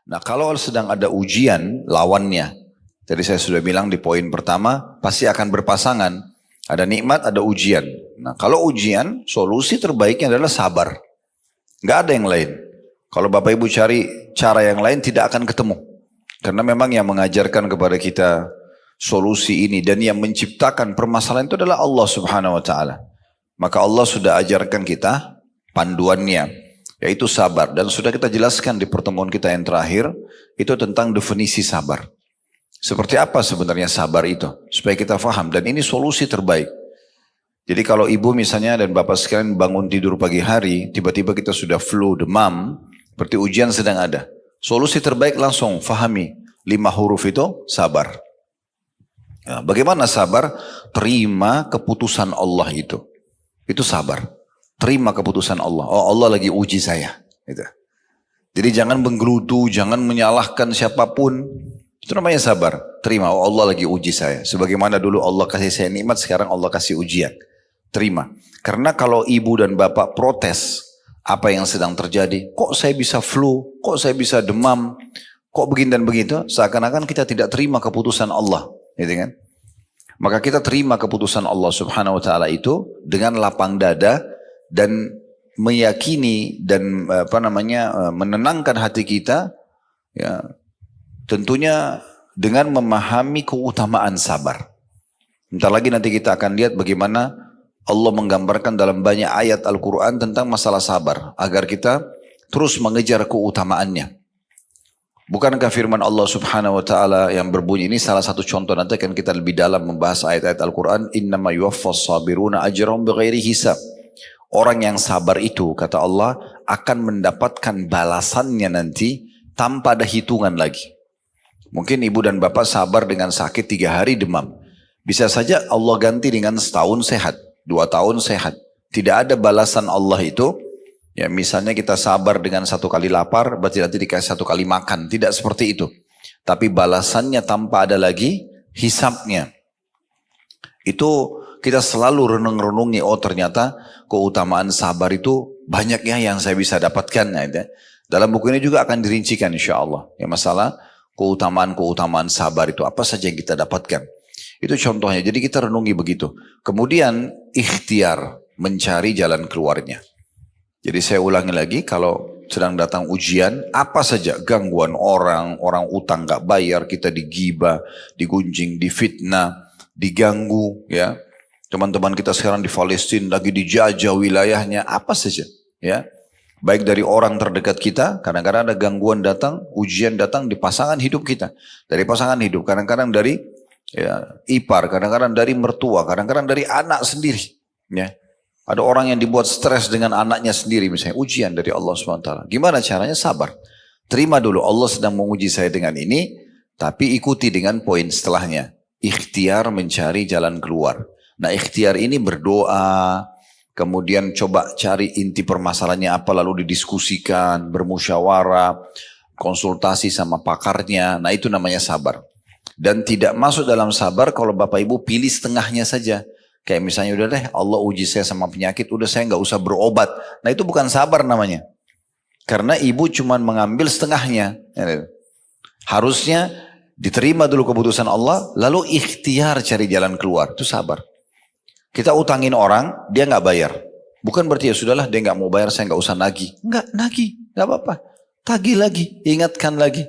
Nah kalau sedang ada ujian lawannya, tadi saya sudah bilang di poin pertama, pasti akan berpasangan. Ada nikmat, ada ujian. Nah kalau ujian, solusi terbaiknya adalah sabar. Nggak ada yang lain. Kalau Bapak Ibu cari cara yang lain tidak akan ketemu. Karena memang yang mengajarkan kepada kita solusi ini dan yang menciptakan permasalahan itu adalah Allah Subhanahu wa taala. Maka Allah sudah ajarkan kita panduannya, yaitu sabar. Dan sudah kita jelaskan di pertemuan kita yang terakhir, itu tentang definisi sabar. Seperti apa sebenarnya sabar itu? Supaya kita faham. Dan ini solusi terbaik. Jadi kalau ibu misalnya dan bapak sekalian bangun tidur pagi hari, tiba-tiba kita sudah flu, demam, berarti ujian sedang ada. Solusi terbaik langsung fahami. 5 huruf itu sabar. Ya, bagaimana sabar? Terima keputusan Allah itu. Itu sabar. Terima keputusan Allah. Oh Allah lagi uji saya. Gitu. Jadi jangan menggerutu, jangan menyalahkan siapapun. Itu namanya sabar. Terima, oh Allah lagi uji saya. Sebagaimana dulu Allah kasih saya nikmat, sekarang Allah kasih ujian. Terima. Karena kalau ibu dan bapak protes apa yang sedang terjadi, kok saya bisa flu, kok saya bisa demam, kok begini dan begitu, seakan-akan kita tidak terima keputusan Allah. Gitu kan? Maka kita terima keputusan Allah Subhanahu wa taala itu dengan lapang dada dan meyakini dan menenangkan hati kita, ya. Tentunya dengan memahami keutamaan sabar. Bentar lagi nanti kita akan lihat bagaimana Allah menggambarkan dalam banyak ayat Al-Quran tentang masalah sabar. Agar kita terus mengejar keutamaannya. Bukankah firman Allah Subhanahu wa ta'ala yang berbunyi ini salah satu contoh, nanti akan kita lebih dalam membahas ayat-ayat Al-Quran. Innama yuwaffas sabiruna ajrahum bighairi hisab. Orang yang sabar itu, kata Allah, akan mendapatkan balasannya nanti tanpa ada hitungan lagi. Mungkin ibu dan bapak sabar dengan sakit 3 hari demam. Bisa saja Allah ganti dengan setahun sehat, 2 tahun sehat. Tidak ada balasan Allah itu. Ya misalnya kita sabar dengan 1 kali lapar, berarti nanti dikasih 1 kali makan. Tidak seperti itu. Tapi balasannya tanpa ada lagi hisapnya. Itu kita selalu renung-renungi, oh ternyata keutamaan sabar itu banyak ya yang saya bisa dapatkan. Ya. Dalam buku ini juga akan dirincikan insya Allah. Ya masalah keutamaan-keutamaan sabar itu apa saja yang kita dapatkan. Itu contohnya. Jadi kita renungi begitu. Kemudian ikhtiar mencari jalan keluarnya. Jadi saya ulangi lagi, kalau sedang datang ujian, apa saja gangguan orang utang gak bayar, kita digibah, digunjing, difitnah, diganggu, ya. Teman-teman kita sekarang di Palestina lagi dijajah wilayahnya, apa saja, ya. Baik dari orang terdekat kita, kadang-kadang ada gangguan datang, ujian datang di pasangan hidup kita. Dari pasangan hidup, kadang-kadang dari ya, ipar, kadang-kadang dari mertua, kadang-kadang dari anak sendiri. Ya. Ada orang yang dibuat stres dengan anaknya sendiri, misalnya ujian dari Allah SWT. Gimana caranya? Sabar. Terima dulu, Allah sedang menguji saya dengan ini, tapi ikuti dengan poin setelahnya. Ikhtiar mencari jalan keluar. Nah ikhtiar ini berdoa, kemudian coba cari inti permasalahannya apa, lalu didiskusikan, bermusyawarah, konsultasi sama pakarnya. Nah itu namanya sabar. Dan tidak masuk dalam sabar kalau Bapak Ibu pilih setengahnya saja. Kayak misalnya udah deh Allah uji saya sama penyakit, udah saya nggak usah berobat. Nah itu bukan sabar namanya. Karena ibu cuma mengambil setengahnya. Harusnya diterima dulu keputusan Allah, lalu ikhtiar cari jalan keluar. Itu sabar. Kita utangin orang, dia nggak bayar. Bukan berarti ya sudahlah dia nggak mau bayar, saya nggak usah nagih. Nggak nagih, nggak apa-apa. Tagih lagi, ingatkan lagi.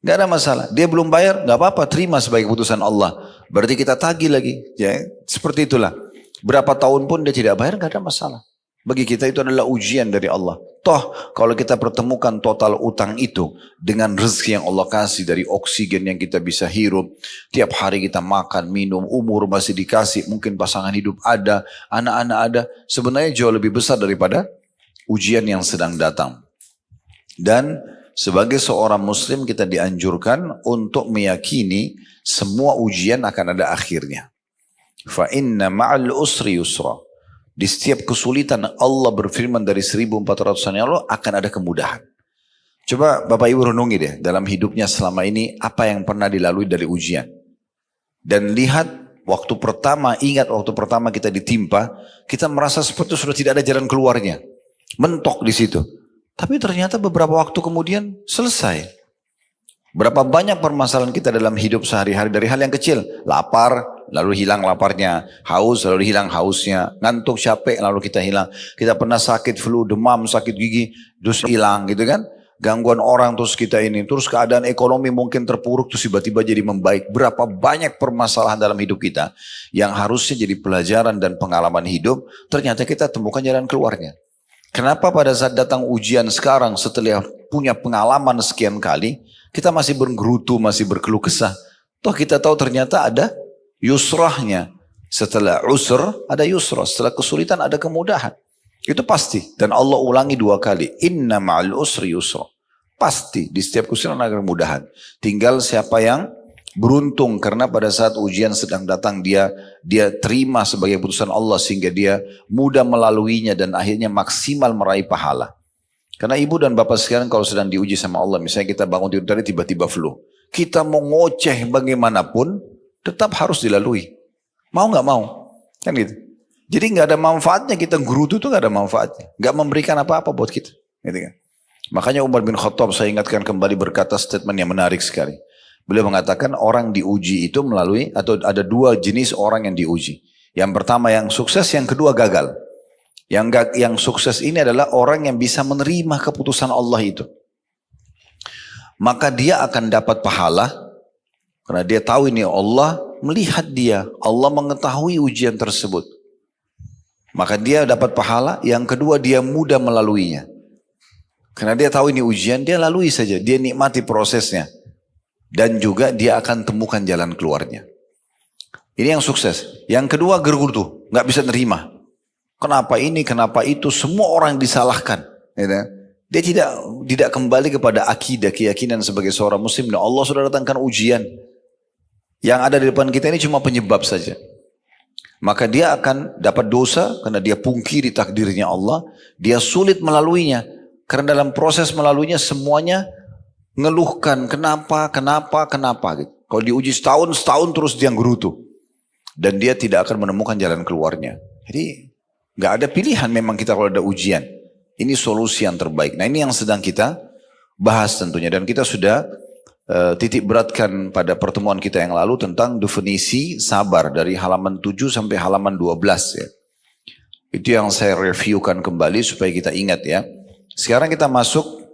Nggak ada masalah. Dia belum bayar, nggak apa-apa. Terima sebagai keputusan Allah. Berarti kita tagih lagi. Ya, seperti itulah. Berapa tahun pun dia tidak bayar, nggak ada masalah. Bagi kita itu adalah ujian dari Allah. Toh kalau kita pertemukan total utang itu dengan rezeki yang Allah kasih dari oksigen yang kita bisa hirup. Tiap hari kita makan, minum, umur masih dikasih. Mungkin pasangan hidup ada, anak-anak ada. Sebenarnya jauh lebih besar daripada ujian yang sedang datang. Dan sebagai seorang muslim kita dianjurkan untuk meyakini semua ujian akan ada akhirnya. Fa inna ma'al usri yusra. Di setiap kesulitan Allah berfirman dari 1400 tahun yang lalu akan ada kemudahan. Coba Bapak Ibu renungi deh dalam hidupnya selama ini apa yang pernah dilalui dari ujian. Dan lihat waktu pertama, ingat waktu pertama kita ditimpa, kita merasa seperti sudah tidak ada jalan keluarnya. Mentok di situ. Tapi ternyata beberapa waktu kemudian selesai. Berapa banyak permasalahan kita dalam hidup sehari-hari dari hal yang kecil. Lapar, lalu hilang laparnya. Haus, lalu hilang hausnya. Ngantuk, capek, lalu kita hilang. Kita pernah sakit flu, demam, sakit gigi, terus hilang gitu kan. Gangguan orang terus kita ini. Terus keadaan ekonomi mungkin terpuruk, terus tiba-tiba jadi membaik. Berapa banyak permasalahan dalam hidup kita yang harusnya jadi pelajaran dan pengalaman hidup. Ternyata kita temukan jalan keluarnya. Kenapa pada saat datang ujian sekarang setelah punya pengalaman sekian kali, kita masih bergerutu, masih berkeluh kesah. Toh kita tahu ternyata ada yusrahnya. Setelah usr ada yusrah, setelah kesulitan ada kemudahan. Itu pasti. Dan Allah ulangi 2 kali. Inna ma'al usri yusra. Pasti di setiap kesulitan ada kemudahan. Tinggal siapa yang beruntung karena pada saat ujian sedang datang dia terima sebagai putusan Allah sehingga dia mudah melaluinya dan akhirnya maksimal meraih pahala. Karena ibu dan bapak sekalian kalau sedang diuji sama Allah, misalnya kita bangun tidur tadi tiba-tiba flu, kita mau ngoceh bagaimanapun tetap harus dilalui. Mau nggak mau, kan gitu. Jadi nggak ada manfaatnya kita gerutu itu, nggak ada manfaatnya, nggak memberikan apa-apa buat kita, gitu kan. Makanya Umar bin Khattab saya ingatkan kembali berkata statement yang menarik sekali. Beliau mengatakan orang diuji itu melalui atau ada 2 jenis orang yang diuji. Yang pertama yang sukses, yang kedua gagal. Yang sukses ini adalah orang yang bisa menerima keputusan Allah itu. Maka dia akan dapat pahala karena dia tahu ini Allah melihat dia, Allah mengetahui ujian tersebut. Maka dia dapat pahala. Yang kedua dia mudah melaluinya. Karena dia tahu ini ujian, dia lalui saja, dia nikmati prosesnya. Dan juga dia akan temukan jalan keluarnya. Ini yang sukses. Yang kedua gergutu, nggak bisa nerima. Kenapa ini, kenapa itu, semua orang disalahkan. Dia tidak kembali kepada akidah, keyakinan sebagai seorang muslim. Nah, Allah sudah datangkan ujian. Yang ada di depan kita ini cuma penyebab saja. Maka dia akan dapat dosa karena dia pungkiri takdirnya Allah. Dia sulit melaluinya. Karena dalam proses melaluinya semuanya ngeluhkan kenapa. Gitu. Kalau diuji setahun terus dia gerutu. Dan dia tidak akan menemukan jalan keluarnya. Jadi gak ada pilihan memang kita kalau ada ujian. Ini solusi yang terbaik. Nah ini yang sedang kita bahas tentunya. Dan kita sudah titik beratkan pada pertemuan kita yang lalu tentang definisi sabar dari halaman 7 sampai halaman 12 ya. Itu yang saya reviewkan kembali supaya kita ingat ya. Sekarang kita masuk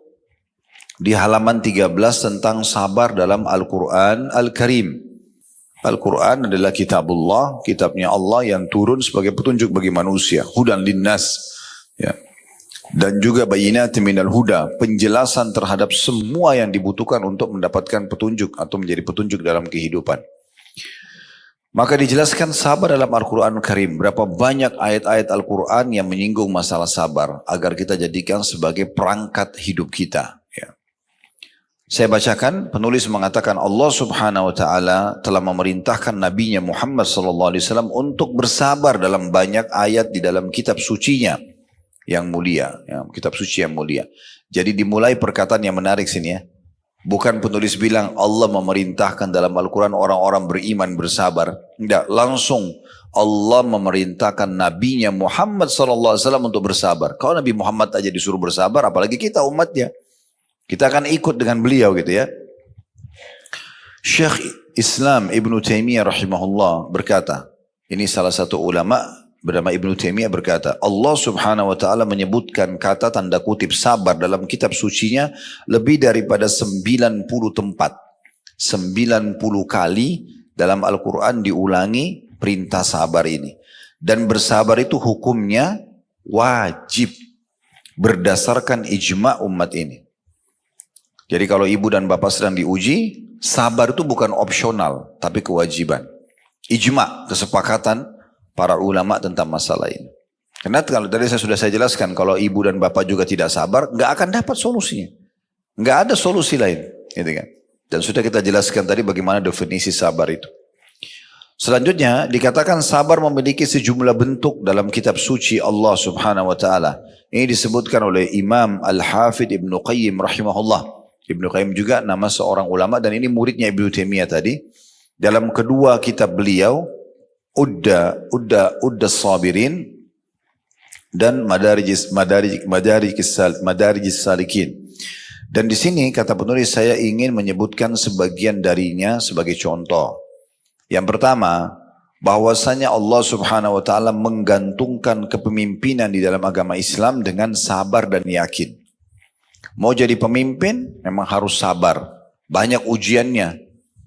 di halaman 13 tentang sabar dalam Al-Quran Al-Karim. Al-Quran adalah kitabullah, kitabnya Allah yang turun sebagai petunjuk bagi manusia. Hudan linnas. Ya. Dan juga bayinatin minal huda, penjelasan terhadap semua yang dibutuhkan untuk mendapatkan petunjuk atau menjadi petunjuk dalam kehidupan. Maka dijelaskan sabar dalam Al-Quran Karim. Berapa banyak ayat-ayat Al-Quran yang menyinggung masalah sabar agar kita jadikan sebagai perangkat hidup kita. Ya. Saya bacakan, penulis mengatakan Allah subhanahu wa ta'ala telah memerintahkan nabinya Muhammad sallallahu alaihi wasallam untuk bersabar dalam banyak ayat di dalam kitab sucinya yang mulia, ya, kitab suci yang mulia. Jadi dimulai perkataan yang menarik sini ya. Bukan penulis bilang Allah memerintahkan dalam Al-Quran orang-orang beriman bersabar. Tidak, langsung Allah memerintahkan nabinya Muhammad sallallahu alaihi wasallam untuk bersabar. Kalau Nabi Muhammad aja disuruh bersabar, apalagi kita umatnya. Kita akan ikut dengan beliau gitu ya. Syekh Islam Ibn Taimiyah rahimahullah berkata, ini salah satu ulama bernama Ibn Taimiyah berkata, Allah subhanahu wa ta'ala menyebutkan kata tanda kutip sabar dalam kitab sucinya lebih daripada 90 tempat. 90 kali dalam Al-Quran diulangi perintah sabar ini. Dan bersabar itu hukumnya wajib berdasarkan ijma' umat ini. Jadi kalau ibu dan bapak sedang diuji, sabar itu bukan opsional, tapi kewajiban. Ijma, kesepakatan para ulama tentang masalah ini. Karena kalau tadi saya jelaskan, kalau ibu dan bapak juga tidak sabar, nggak akan dapat solusinya. Nggak ada solusi lain. Gitu kan? Dan sudah kita jelaskan tadi bagaimana definisi sabar itu. Selanjutnya dikatakan sabar memiliki sejumlah bentuk dalam kitab suci Allah subhanahu wa ta'ala. Ini disebutkan oleh Imam Al-Hafidh Ibn Qayyim rahimahullah. Ibnu Qayyim juga nama seorang ulama dan ini muridnya Ibnu Taimiyah tadi. Dalam kedua kitab beliau, Udda Sabirin dan Madarijis Salikin. Dan di sini kata penulis saya ingin menyebutkan sebagian darinya sebagai contoh. Yang pertama, bahwasanya Allah Subhanahu wa taala menggantungkan kepemimpinan di dalam agama Islam dengan sabar dan yakin. Mau jadi pemimpin memang harus sabar. Banyak ujiannya.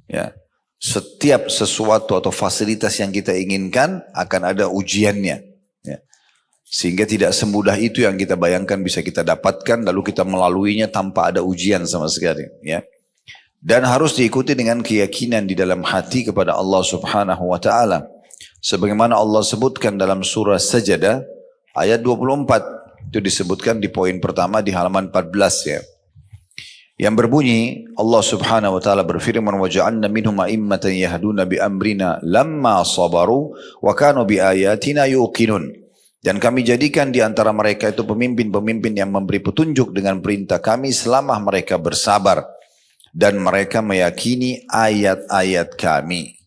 Ya. Setiap sesuatu atau fasilitas yang kita inginkan akan ada ujiannya. Ya. Sehingga tidak semudah itu yang kita bayangkan bisa kita dapatkan lalu kita melaluinya tanpa ada ujian sama sekali. Ya. Dan harus diikuti dengan keyakinan di dalam hati kepada Allah Subhanahu wa taala. Sebagaimana Allah sebutkan dalam surah Sajadah ayat 24. Itu disebutkan di poin pertama di halaman 14 ya. Yang berbunyi Allah Subhanahu wa taala berfirman wa ja'alna minhum a'immatan yahduna bi amrina lamma sabaru wa kanu bi ayatina yuqinun. Dan kami jadikan di antara mereka itu pemimpin-pemimpin yang memberi petunjuk dengan perintah kami selama mereka bersabar dan mereka meyakini ayat-ayat kami.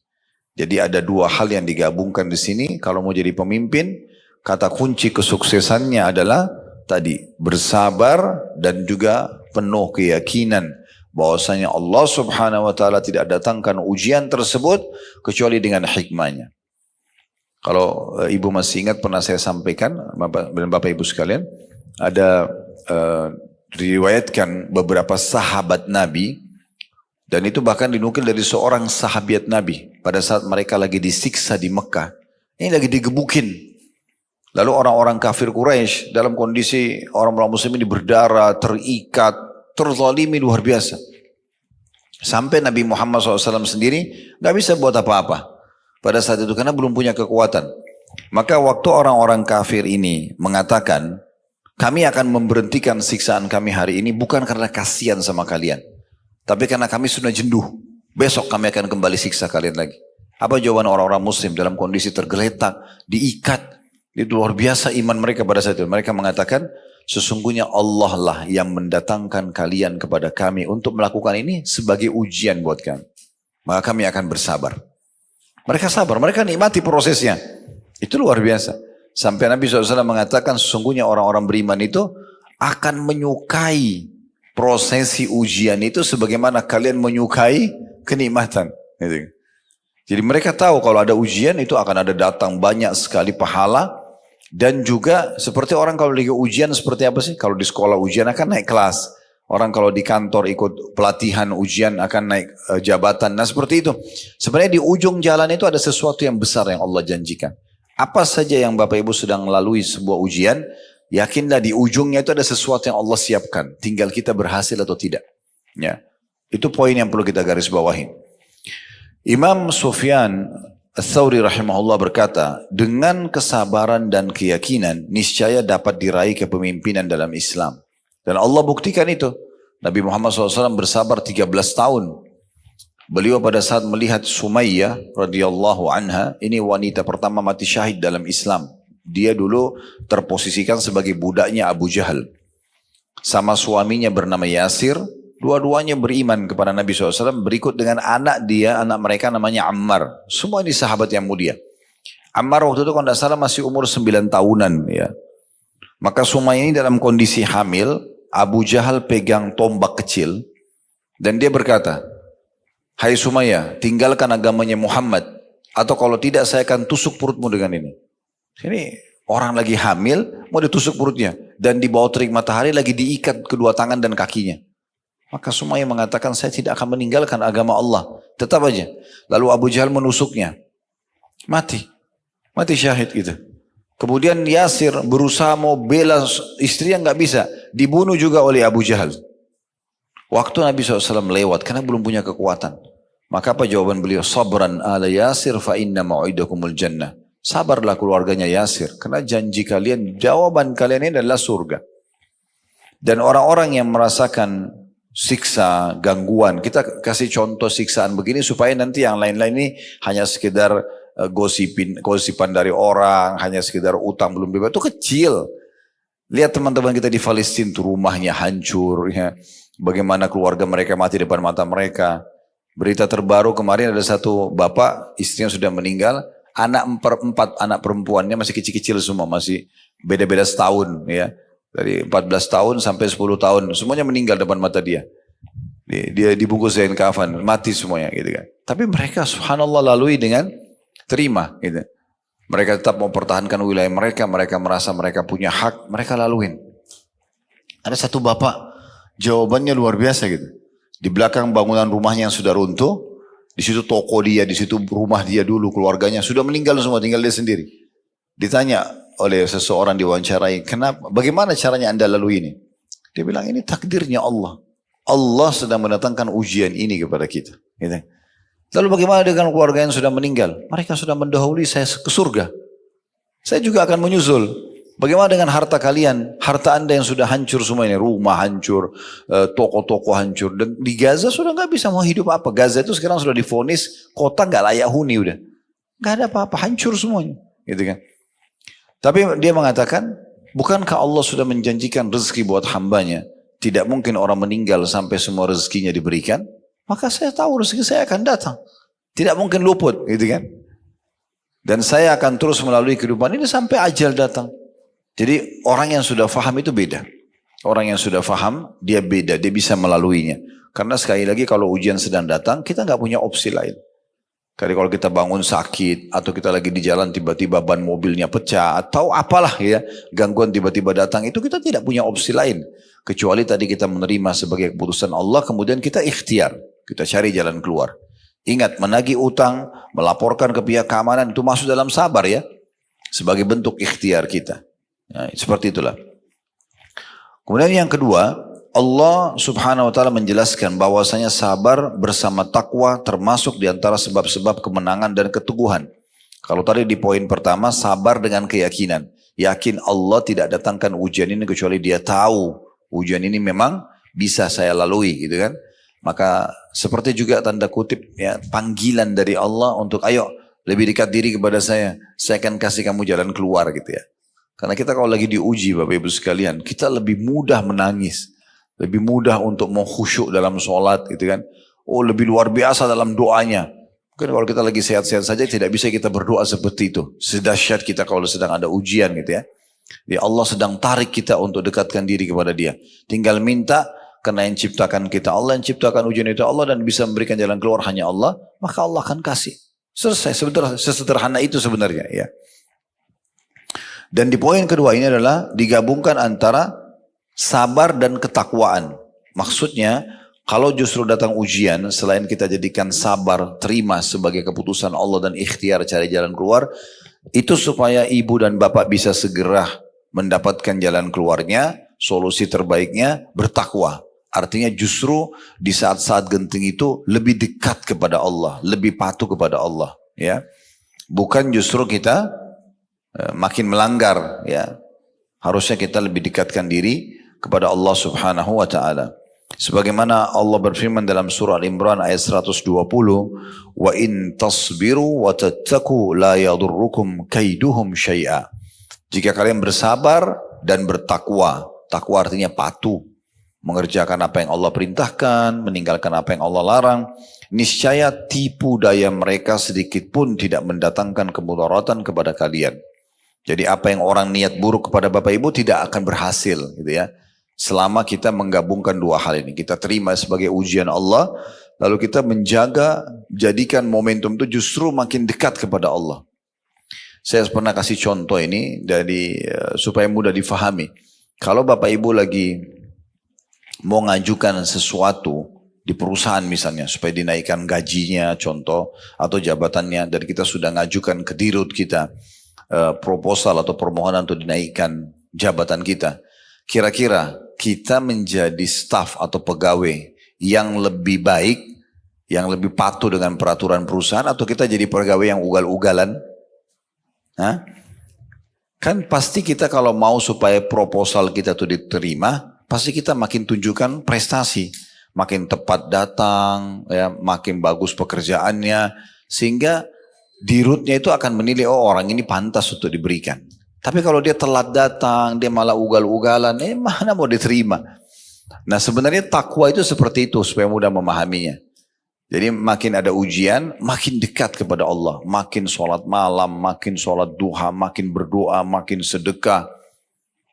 Jadi ada dua hal yang digabungkan di sini. Kalau mau jadi pemimpin, kata kunci kesuksesannya adalah tadi bersabar dan juga penuh keyakinan bahwasanya Allah Subhanahu wa taala tidak datangkan ujian tersebut kecuali dengan hikmahnya. Kalau ibu masih ingat pernah saya sampaikan Bapak Ibu sekalian, ada diriwayatkan beberapa sahabat Nabi dan itu bahkan dinukil dari seorang sahabat Nabi pada saat mereka lagi disiksa di Mekah. Ini lagi digebukin. Lalu orang-orang kafir Quraisy dalam kondisi orang-orang muslim ini berdarah, terikat, terzalimi luar biasa. Sampai Nabi Muhammad SAW sendiri gak bisa buat apa-apa pada saat itu karena belum punya kekuatan. Maka waktu orang-orang kafir ini mengatakan, kami akan memberhentikan siksaan kami hari ini bukan karena kasihan sama kalian, tapi karena kami sudah jenuh. Besok kami akan kembali siksa kalian lagi. Apa jawaban orang-orang muslim dalam kondisi tergeletak, diikat? Itu luar biasa iman mereka pada saat itu. Mereka mengatakan, sesungguhnya Allah lah yang mendatangkan kalian kepada kami untuk melakukan ini sebagai ujian buat kami. Maka kami akan bersabar. Mereka sabar, mereka nikmati prosesnya. Itu luar biasa. Sampai Nabi SAW mengatakan sesungguhnya orang-orang beriman itu akan menyukai prosesi ujian itu sebagaimana kalian menyukai kenikmatan. Jadi mereka tahu kalau ada ujian itu akan ada datang banyak sekali pahala. Dan juga seperti orang kalau lagi ujian seperti apa sih? Kalau di sekolah ujian akan naik kelas. Orang kalau di kantor ikut pelatihan ujian akan naik jabatan. Nah seperti itu. Sebenarnya di ujung jalan itu ada sesuatu yang besar yang Allah janjikan. Apa saja yang Bapak Ibu sedang melalui sebuah ujian, yakinlah di ujungnya itu ada sesuatu yang Allah siapkan. Tinggal kita berhasil atau tidak. Ya, itu poin yang perlu kita garis bawahi. Imam Sufyan Ats-Tsauri rahimahullah berkata, dengan kesabaran dan keyakinan, niscaya dapat diraih kepemimpinan dalam Islam. Dan Allah buktikan itu. Nabi Muhammad SAW bersabar 13 tahun. Beliau pada saat melihat Sumayyah radhiyallahu anha, ini wanita pertama mati syahid dalam Islam. Dia dulu terposisikan sebagai budaknya Abu Jahal. Sama suaminya bernama Yasir, dua-duanya beriman kepada Nabi SAW, berikut dengan anak dia, anak mereka namanya Ammar. Semua ini sahabat yang mulia. Ammar waktu itu kalau tidak salah masih umur 9 tahunan. Ya. Maka Sumayyah ini dalam kondisi hamil, Abu Jahal pegang tombak kecil, dan dia berkata, hai Sumayyah, tinggalkan agamanya Muhammad, atau kalau tidak saya akan tusuk perutmu dengan ini. Ini orang lagi hamil, mau ditusuk perutnya, dan di bawah terik matahari lagi diikat kedua tangan dan kakinya. Maka Sumayyah mengatakan, saya tidak akan meninggalkan agama Allah, tetap aja. Lalu Abu Jahal menusuknya, mati syahid gitu. Kemudian Yasir berusaha mau bela istrinya nggak bisa, dibunuh juga oleh Abu Jahal. Waktu Nabi SAW lewat karena belum punya kekuatan. Maka apa jawaban beliau? Sabran ala Yasir fa inna mau'idakumul jannah. Sabarlah keluarganya Yasir, karena janji kalian, jawaban kalian ini adalah surga. Dan orang-orang yang merasakan siksa, gangguan, kita kasih contoh siksaan begini supaya nanti yang lain-lain ini hanya sekedar gosipan dari orang, hanya sekedar utang belum dibayar, itu kecil. Lihat teman-teman kita di Palestina, tuh rumahnya hancur, ya. Bagaimana keluarga mereka mati depan mata mereka. Berita terbaru kemarin ada satu bapak, istrinya sudah meninggal, empat anak perempuannya masih kecil-kecil semua, masih beda-beda setahun, ya. Dari 14 tahun sampai 10 tahun, semuanya meninggal depan mata dia. Dia dibungkus kain kafan, mati semuanya gitu kan. Tapi mereka subhanallah lalui dengan terima gitu. Mereka tetap mau pertahankan wilayah mereka, mereka merasa mereka punya hak, mereka laluin. Ada satu bapak, jawabannya luar biasa gitu. Di belakang bangunan rumahnya yang sudah runtuh, di situ toko dia, di situ rumah dia dulu, keluarganya sudah meninggal semua, tinggal dia sendiri. Ditanya oleh seseorang diwawancarai, kenapa, bagaimana caranya anda lalui ini? Dia bilang ini takdirnya Allah. Allah sedang mendatangkan ujian ini kepada kita. Gitu. Lalu bagaimana dengan keluarga yang sudah meninggal? Mereka sudah mendahului saya ke surga. Saya juga akan menyusul. Bagaimana dengan harta kalian? Harta anda yang sudah hancur semua ini. Rumah hancur, toko-toko hancur. Dan di Gaza sudah nggak bisa mau hidup apa. Gaza itu sekarang sudah divonis kota nggak layak huni udah. Nggak ada apa-apa, hancur semuanya. Gitu kan. Tapi dia mengatakan, bukankah Allah sudah menjanjikan rezeki buat hambanya? Tidak mungkin orang meninggal sampai semua rezekinya diberikan. Maka saya tahu rezeki saya akan datang. Tidak mungkin luput, gitu kan? Dan saya akan terus melalui kehidupan ini sampai ajal datang. Jadi orang yang sudah faham itu beda. Orang yang sudah faham, dia beda, dia bisa melaluinya. Karena sekali lagi kalau ujian sedang datang, kita nggak punya opsi lain. Karena kalau kita bangun sakit, atau kita lagi di jalan tiba-tiba ban mobilnya pecah, atau apalah ya, gangguan tiba-tiba datang, itu kita tidak punya opsi lain. Kecuali tadi kita menerima sebagai keputusan Allah, kemudian kita ikhtiar. Kita cari jalan keluar. Ingat, menagih utang, melaporkan ke pihak keamanan, itu masuk dalam sabar ya. Sebagai bentuk ikhtiar kita. Nah, seperti itulah. Kemudian yang kedua, Allah subhanahu wa ta'ala menjelaskan bahwasanya sabar bersama takwa termasuk diantara sebab-sebab kemenangan dan keteguhan. Kalau tadi di poin pertama, sabar dengan keyakinan. Yakin Allah tidak datangkan ujian ini kecuali dia tahu. Ujian ini memang bisa saya lalui gitu kan. Maka seperti juga tanda kutip ya, panggilan dari Allah untuk ayo lebih dekat diri kepada saya akan kasih kamu jalan keluar gitu ya. Karena kita kalau lagi diuji Bapak Ibu sekalian, kita lebih mudah menangis, lebih mudah untuk mau khusyuk dalam sholat gitu kan. Oh lebih luar biasa dalam doanya. Mungkin kalau kita lagi sehat-sehat saja tidak bisa kita berdoa seperti itu. Sedahsyat kita kalau sedang ada ujian gitu ya. Jadi Allah sedang tarik kita untuk dekatkan diri kepada dia. Tinggal minta, karena yang ciptakan kita Allah, yang ciptakan ujian itu Allah dan bisa memberikan jalan keluar hanya Allah, maka Allah akan kasih. Selesai, sesederhana itu sebenarnya ya. Dan di poin kedua ini adalah digabungkan antara sabar dan ketakwaan. Maksudnya, kalau justru datang ujian, selain kita jadikan sabar, terima sebagai keputusan Allah dan ikhtiar cari jalan keluar, itu supaya ibu dan bapak bisa segera mendapatkan jalan keluarnya, solusi terbaiknya bertakwa. Artinya justru di saat-saat genting itu lebih dekat kepada Allah, lebih patuh kepada Allah. Ya, bukan justru kita makin melanggar. Ya, harusnya kita lebih dekatkan diri kepada Allah Subhanahu Wa Taala. Sebagaimana Allah berfirman dalam surah Al-Imran ayat 120, wa in tasbiru wa tattaqu la yadurrukum kaiduhum syai'a. Jika kalian bersabar dan bertakwa, takwa artinya patuh, mengerjakan apa yang Allah perintahkan, meninggalkan apa yang Allah larang, niscaya tipu daya mereka sedikit pun tidak mendatangkan kemudaratan kepada kalian. Jadi apa yang orang niat buruk kepada Bapak Ibu tidak akan berhasil gitu ya. Selama kita menggabungkan dua hal ini, kita terima sebagai ujian Allah, lalu kita menjaga, jadikan momentum itu justru makin dekat kepada Allah. Saya pernah kasih contoh ini supaya mudah difahami. Kalau Bapak Ibu lagi mau ngajukan sesuatu di perusahaan misalnya, supaya dinaikkan gajinya contoh, atau jabatannya, dan kita sudah ngajukan ke dirut kita, proposal atau permohonan untuk dinaikkan jabatan kita. Kira-kira kita menjadi staf atau pegawai yang lebih baik, yang lebih patuh dengan peraturan perusahaan, atau kita jadi pegawai yang ugal-ugalan? Hah? Kan pasti kita kalau mau supaya proposal kita itu diterima, pasti kita makin tunjukkan prestasi, makin tepat datang, ya, makin bagus pekerjaannya, sehingga dirutnya itu akan menilai, oh orang ini pantas untuk diberikan. Tapi kalau dia telat datang, dia malah ugal-ugalan, mana mau diterima. Nah sebenarnya takwa itu seperti itu supaya mudah memahaminya. Jadi makin ada ujian, makin dekat kepada Allah. Makin sholat malam, makin sholat duha, makin berdoa, makin sedekah.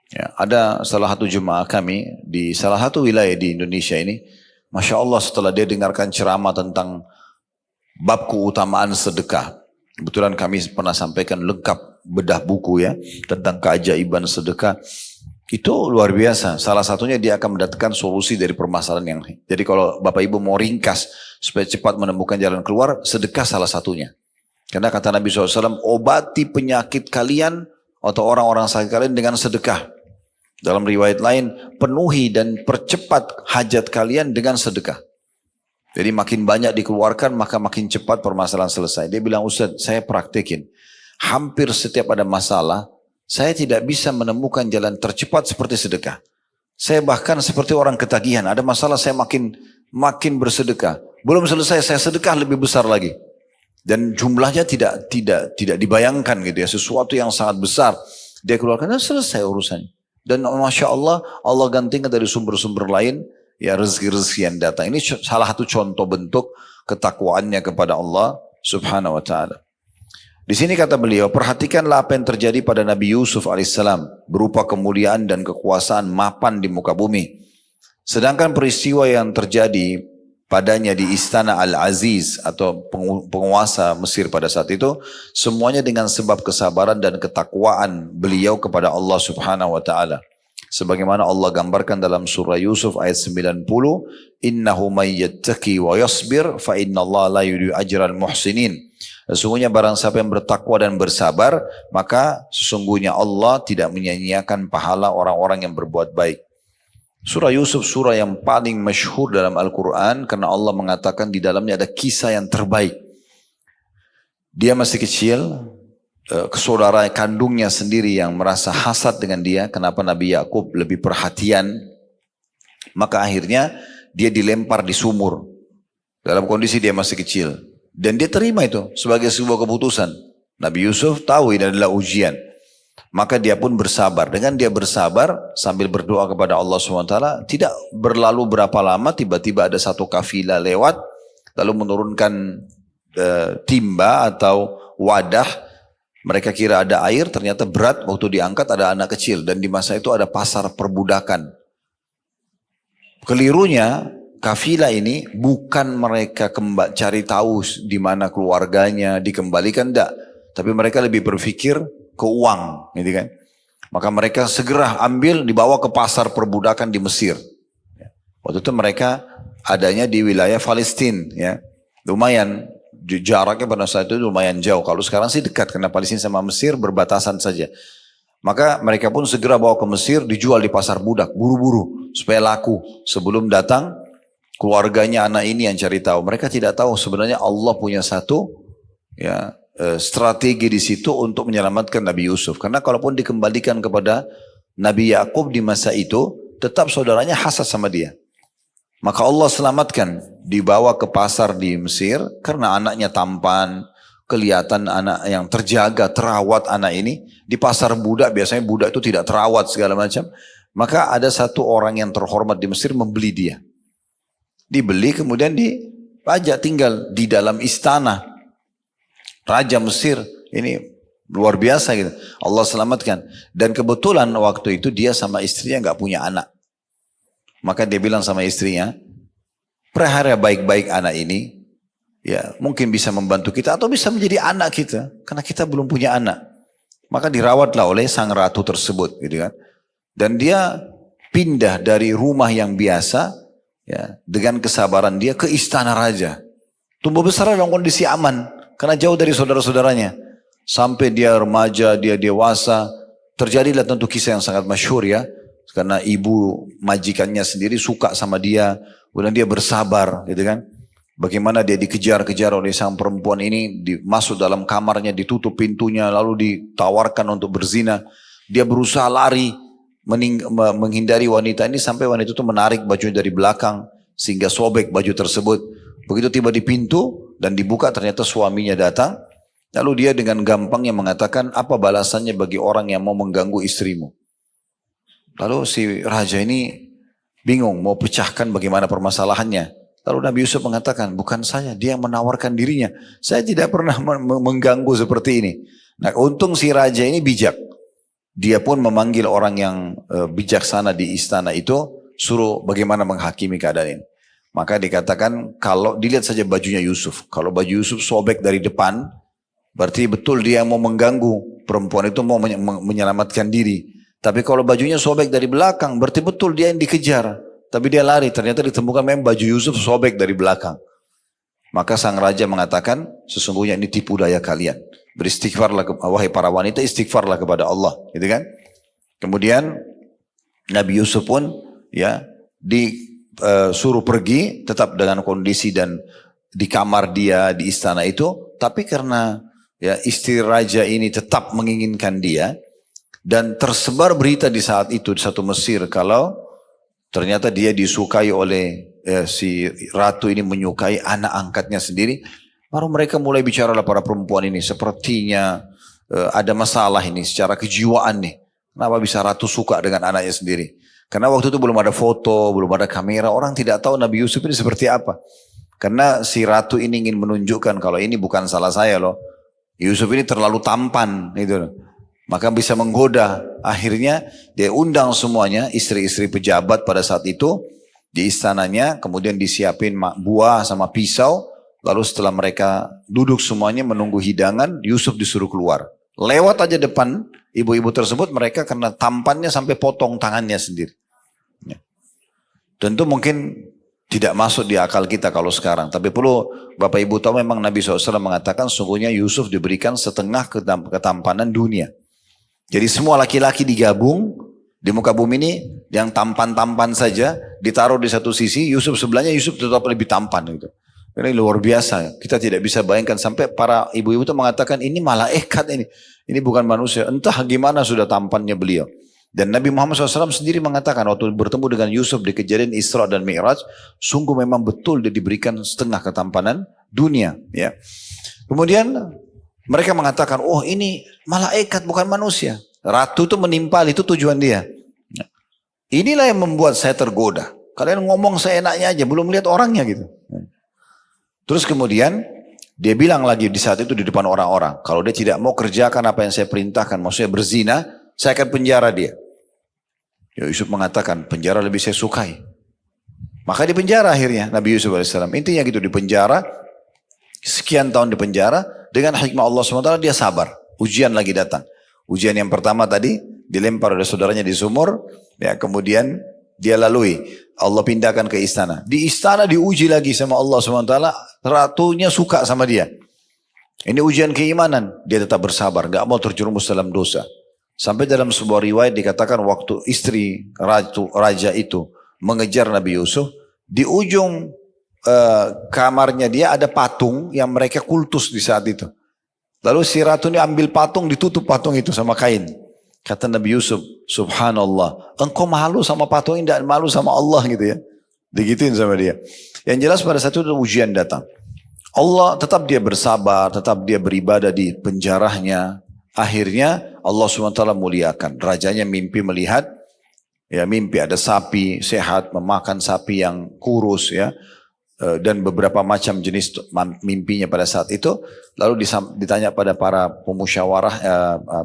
Ya, ada salah satu jemaah kami di salah satu wilayah di Indonesia ini, Masya Allah setelah dia dengarkan ceramah tentang bab keutamaan sedekah. Kebetulan kami pernah sampaikan lengkap bedah buku ya, tentang keajaiban sedekah. Itu luar biasa. Salah satunya dia akan mendatangkan solusi dari permasalahan yang. Jadi kalau Bapak Ibu mau ringkas supaya cepat menemukan jalan keluar, sedekah salah satunya. Karena kata Nabi SAW, obati penyakit kalian atau orang-orang sakit kalian dengan sedekah. Dalam riwayat lain, penuhi dan percepat hajat kalian dengan sedekah. Jadi makin banyak dikeluarkan, maka makin cepat permasalahan selesai. Dia bilang, Ustaz, saya praktekin. Hampir setiap ada masalah, saya tidak bisa menemukan jalan tercepat seperti sedekah. Saya bahkan seperti orang ketagihan. Ada masalah, saya makin bersedekah. Belum selesai, saya sedekah lebih besar lagi. Dan jumlahnya tidak dibayangkan gitu ya. Sesuatu yang sangat besar. Dia keluarkan dan selesai urusannya. Dan Masya Allah, Allah gantikan dari sumber-sumber lain. Ya rezeki-rezeki yang datang. Ini salah satu contoh bentuk ketakwaannya kepada Allah subhanahu wa ta'ala. Di sini kata beliau, perhatikanlah apa yang terjadi pada Nabi Yusuf alaihissalam. Berupa kemuliaan dan kekuasaan mapan di muka bumi. Sedangkan peristiwa yang terjadi padanya di istana Al-Aziz atau penguasa Mesir pada saat itu. Semuanya dengan sebab kesabaran dan ketakwaan beliau kepada Allah subhanahu wa ta'ala. Sebagaimana Allah gambarkan dalam surah Yusuf ayat 90, innahu may yattaqi wa yasbir fa innallaha la yudhi'u ajral muhsinin. Sesungguhnya barang siapa yang bertakwa dan bersabar, maka sesungguhnya Allah tidak menyia-nyiakan pahala orang-orang yang berbuat baik. Surah Yusuf surah yang paling masyhur dalam Al-Quran karena Allah mengatakan di dalamnya ada kisah yang terbaik. Dia masih kecil, saudara kandungnya sendiri yang merasa hasad dengan dia, kenapa Nabi Yakub lebih perhatian, maka akhirnya dia dilempar di sumur dalam kondisi dia masih kecil, dan dia terima itu sebagai sebuah keputusan. Nabi Yusuf tahu ini adalah ujian, maka dia pun bersabar. Dengan dia bersabar sambil berdoa kepada Allah SWT, tidak berlalu berapa lama tiba-tiba ada satu kafilah lewat lalu menurunkan timba atau wadah. Mereka kira ada air, ternyata berat, waktu diangkat ada anak kecil. Dan di masa itu ada pasar perbudakan. Kelirunya, kafilah ini bukan mereka cari tahu di mana keluarganya, dikembalikan, enggak. Tapi mereka lebih berpikir ke uang, gitu kan. Maka mereka segera ambil, dibawa ke pasar perbudakan di Mesir. Waktu itu mereka adanya di wilayah Palestina, ya. Lumayan. Jaraknya pada saat itu lumayan jauh. Kalau sekarang sih dekat karena Palestina sama Mesir berbatasan saja. Maka mereka pun segera bawa ke Mesir, dijual di pasar budak, buru-buru supaya laku. Sebelum datang keluarganya anak ini yang cari tahu. Mereka tidak tahu sebenarnya Allah punya satu ya strategi di situ untuk menyelamatkan Nabi Yusuf. Karena kalaupun dikembalikan kepada Nabi Yakub di masa itu, tetap saudaranya hasad sama dia. Maka Allah selamatkan, dibawa ke pasar di Mesir karena anaknya tampan, kelihatan anak yang terjaga, terawat anak ini. Di pasar budak, biasanya budak itu tidak terawat segala macam. Maka ada satu orang yang terhormat di Mesir membeli dia. Dibeli kemudian dipajak tinggal di dalam istana Raja Mesir. Ini luar biasa gitu. Allah selamatkan. Dan kebetulan waktu itu dia sama istrinya nggak punya anak. Maka dia bilang sama istrinya, pelihara baik-baik anak ini, ya mungkin bisa membantu kita atau bisa menjadi anak kita, karena kita belum punya anak. Maka dirawatlah oleh sang ratu tersebut, gitu kan. Dan dia pindah dari rumah yang biasa, ya dengan kesabaran dia ke istana raja. Tumbuh besar dalam kondisi aman, karena jauh dari saudara-saudaranya. Sampai dia remaja, dia dewasa, terjadilah tentu kisah yang sangat masyhur ya. Karena ibu majikannya sendiri suka sama dia, kemudian dia bersabar, gitu kan. Bagaimana dia dikejar-kejar oleh sang perempuan ini, masuk dalam kamarnya, ditutup pintunya, lalu ditawarkan untuk berzina. Dia berusaha lari, menghindari wanita ini sampai wanita itu menarik baju dari belakang, sehingga sobek baju tersebut. Begitu tiba di pintu dan dibuka, ternyata suaminya datang. Lalu dia dengan gampangnya mengatakan, apa balasannya bagi orang yang mau mengganggu istrimu? Lalu si raja ini bingung mau pecahkan bagaimana permasalahannya. Lalu Nabi Yusuf mengatakan, bukan saya, dia yang menawarkan dirinya. Saya tidak pernah mengganggu seperti ini. Nah untung si raja ini bijak. dia pun memanggil orang yang bijaksana di istana itu, suruh bagaimana menghakimi keadaan ini. Maka dikatakan kalau dilihat saja bajunya Yusuf, kalau baju Yusuf sobek dari depan, berarti betul dia mau mengganggu perempuan itu, mau menyelamatkan diri. Tapi kalau bajunya sobek dari belakang, berarti betul dia yang dikejar. Tapi dia lari, ternyata ditemukan memang baju Yusuf sobek dari belakang. Maka sang raja mengatakan, sesungguhnya ini tipu daya kalian. Beristighfarlah, wahai para wanita, istighfarlah kepada Allah, gitu kan? Kemudian Nabi Yusuf pun ya disuruh pergi, tetap dengan kondisi dan di kamar dia di istana itu. Tapi karena ya istri raja ini tetap menginginkan dia, dan tersebar berita di saat itu di satu Mesir kalau ternyata dia disukai oleh si ratu ini, menyukai anak angkatnya sendiri. Baru mereka mulai bicara lah para perempuan ini, sepertinya ada masalah ini secara kejiwaan nih. Kenapa bisa ratu suka dengan anaknya sendiri? Karena waktu itu belum ada foto, belum ada kamera, orang tidak tahu Nabi Yusuf ini seperti apa. Karena si ratu ini ingin menunjukkan kalau ini bukan salah saya loh. Yusuf ini terlalu tampan gitu. Maka bisa menggoda. Akhirnya dia undang semuanya, istri-istri pejabat pada saat itu di istananya, kemudian disiapin buah sama pisau. Lalu setelah mereka duduk semuanya menunggu hidangan, Yusuf disuruh keluar. Lewat aja depan ibu-ibu tersebut, mereka karena tampannya sampai potong tangannya sendiri. Ya. Tentu mungkin tidak masuk di akal kita kalau sekarang. Tapi perlu Bapak Ibu tahu, memang Nabi SAW mengatakan sungguhnya Yusuf diberikan setengah ketampanan dunia. Jadi semua laki-laki digabung di muka bumi ini, yang tampan-tampan saja ditaruh di satu sisi, Yusuf sebelahnya, Yusuf tetap lebih tampan gitu. Ini luar biasa. Kita tidak bisa bayangkan, sampai para ibu-ibu itu mengatakan ini malaikat ini bukan manusia. Entah gimana sudah tampannya beliau. Dan Nabi Muhammad SAW sendiri mengatakan waktu bertemu dengan Yusuf di kejadian Isra dan Mi'raj, sungguh memang betul dia diberikan setengah ketampanan dunia. Ya. Kemudian mereka mengatakan, oh ini malaikat bukan manusia. Ratu itu menimpal, itu tujuan dia. Inilah yang membuat saya tergoda. Kalian ngomong seenaknya aja, belum lihat orangnya gitu. Terus kemudian dia bilang lagi di saat itu di depan orang-orang, kalau dia tidak mau kerjakan apa yang saya perintahkan, maksudnya berzina, saya akan penjara dia. Yusuf mengatakan, penjara lebih saya sukai. Maka di penjara akhirnya Nabi Yusuf AS. Intinya gitu, di penjara, sekian tahun di penjara, dengan hikmah Allah SWT dia sabar. Ujian lagi datang. Ujian yang pertama tadi dilempar oleh saudaranya di sumur, ya kemudian dia lalui. Allah pindahkan ke istana. Di istana diuji lagi sama Allah SWT, ratunya suka sama dia. Ini ujian keimanan, dia tetap bersabar, gak mau terjerumus dalam dosa. Sampai dalam sebuah riwayat dikatakan waktu istri raja itu mengejar Nabi Yusuf, di ujung kamarnya dia ada patung yang mereka kultus di saat itu. Lalu si ratu ini ambil patung, ditutup patung itu sama kain. Kata Nabi Yusuf, subhanallah, engkau malu sama patung ini, tidak malu sama Allah gitu ya. Digituin sama dia. Yang jelas pada saat itu ujian datang. Allah tetap dia bersabar, tetap dia beribadah di penjaranya. Akhirnya Allah SWT muliakan. Rajanya mimpi melihat, ya mimpi ada sapi sehat, memakan sapi yang kurus ya. Dan beberapa macam jenis mimpinya pada saat itu. Lalu ditanya pada para pemusyawarah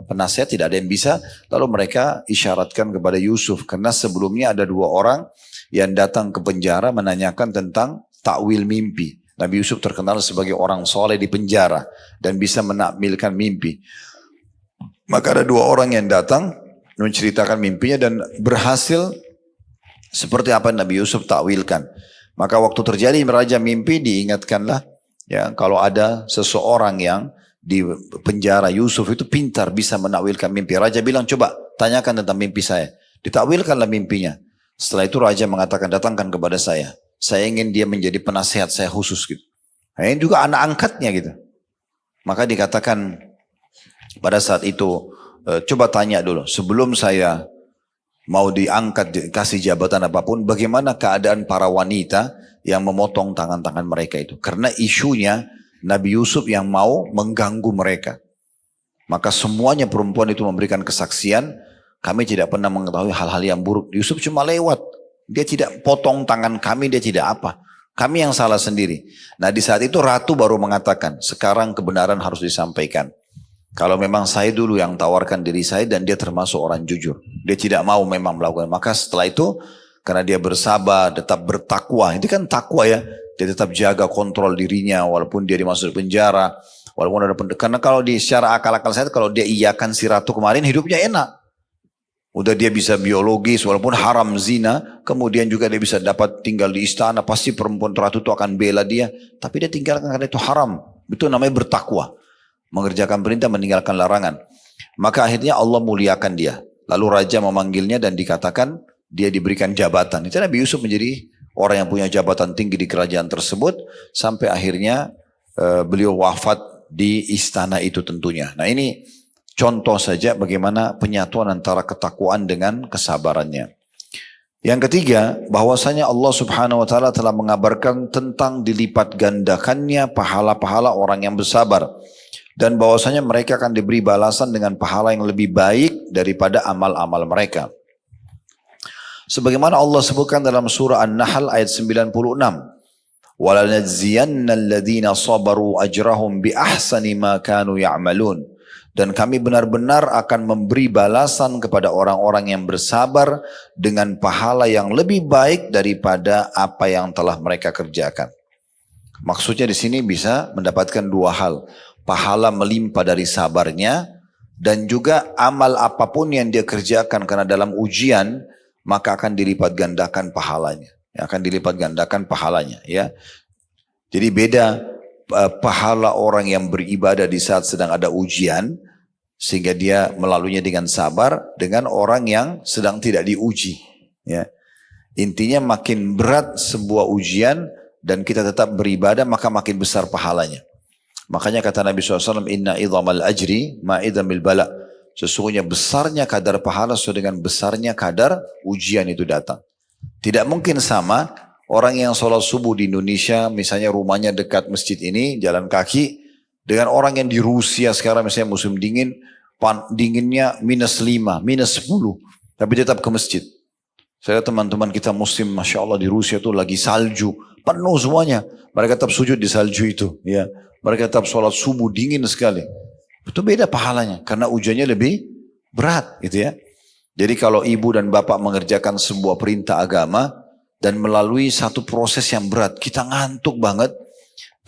penasihat, tidak ada yang bisa. Lalu mereka isyaratkan kepada Yusuf, karena sebelumnya ada 2 orang yang datang ke penjara menanyakan tentang takwil mimpi. Nabi Yusuf terkenal sebagai orang soleh di penjara dan bisa menakwilkan mimpi. Maka ada 2 orang yang datang menceritakan mimpinya dan berhasil seperti apa Nabi Yusuf takwilkan. Maka waktu terjadi raja mimpi, diingatkanlah ya kalau ada seseorang yang di penjara, Yusuf itu pintar bisa menakwilkan mimpi. Raja bilang, coba tanyakan tentang mimpi saya. Ditakwilkanlah mimpinya. Setelah itu raja mengatakan, datangkan kepada saya. Saya ingin dia menjadi penasihat saya khusus gitu. Nah, ini juga anak angkatnya gitu. Maka dikatakan pada saat itu, coba tanya dulu sebelum saya mau diangkat, kasih jabatan apapun, bagaimana keadaan para wanita yang memotong tangan-tangan mereka itu. Karena isunya Nabi Yusuf yang mau mengganggu mereka. Maka semuanya perempuan itu memberikan kesaksian, kami tidak pernah mengetahui hal-hal yang buruk. Yusuf cuma lewat, dia tidak potong tangan kami, dia tidak apa. Kami yang salah sendiri. Nah di saat itu ratu baru mengatakan, sekarang kebenaran harus disampaikan. Kalau memang saya dulu yang tawarkan diri saya dan dia termasuk orang jujur. Dia tidak mau memang melakukan. Maka setelah itu karena dia bersabar, tetap bertakwa. Itu kan takwa ya. Dia tetap jaga kontrol dirinya walaupun dia dimasuk penjara. Walaupun ada karena kalau di secara akal-akal saya kalau dia iyakan si ratu kemarin hidupnya enak. Udah dia bisa biologis walaupun haram zina, kemudian juga dia bisa dapat tinggal di istana, pasti perempuan ratu itu akan bela dia, tapi dia tinggalkan karena itu haram. Itu namanya bertakwa. Mengerjakan perintah, meninggalkan larangan. Maka akhirnya Allah muliakan dia. Lalu raja memanggilnya dan dikatakan dia diberikan jabatan. Itu Nabi Yusuf menjadi orang yang punya jabatan tinggi di kerajaan tersebut sampai akhirnya beliau wafat di istana itu tentunya. Nah ini contoh saja bagaimana penyatuan antara ketakwaan dengan kesabarannya. Yang ketiga, bahwasanya Allah Subhanahu wa taala telah mengabarkan tentang dilipat gandakannya pahala-pahala orang yang bersabar dan bahwasanya mereka akan diberi balasan dengan pahala yang lebih baik daripada amal-amal mereka. Sebagaimana Allah sebutkan dalam surah An-Nahl ayat 96, وَلَنَجْزِيَنَّ الَّذِينَ صَبَرُوا أَجْرَهُمْ بِأَحْسَنِ مَا كَانُوا يَعْمَلُونَ. Dan kami benar-benar akan memberi balasan kepada orang-orang yang bersabar dengan pahala yang lebih baik daripada apa yang telah mereka kerjakan. Maksudnya di sini bisa mendapatkan dua hal. Pahala melimpah dari sabarnya dan juga amal apapun yang dia kerjakan karena dalam ujian maka akan dilipat gandakan pahalanya. Akan dilipat gandakan pahalanya ya. Jadi beda pahala orang yang beribadah di saat sedang ada ujian sehingga dia melaluinya dengan sabar dengan orang yang sedang tidak diuji ya. Intinya makin berat sebuah ujian dan kita tetap beribadah maka makin besar pahalanya. Makanya kata Nabi SAW, inna idhamal ajri ma'idhamil bala. Sesungguhnya besarnya kadar pahala sesuai dengan besarnya kadar ujian itu datang. Tidak mungkin sama orang yang sholat subuh di Indonesia, misalnya rumahnya dekat masjid ini, jalan kaki, dengan orang yang di Rusia sekarang misalnya musim dingin, dinginnya -5, -10, tapi dia tetap ke masjid. Saya teman-teman kita muslim, Masya Allah di Rusia itu lagi salju, penuh semuanya. Mereka tetap sujud di salju itu. Ya. Mereka tetap sholat subuh dingin sekali. Itu beda pahalanya, karena ujiannya lebih berat gitu ya. Jadi kalau ibu dan bapak mengerjakan sebuah perintah agama, dan melalui satu proses yang berat. Kita ngantuk banget,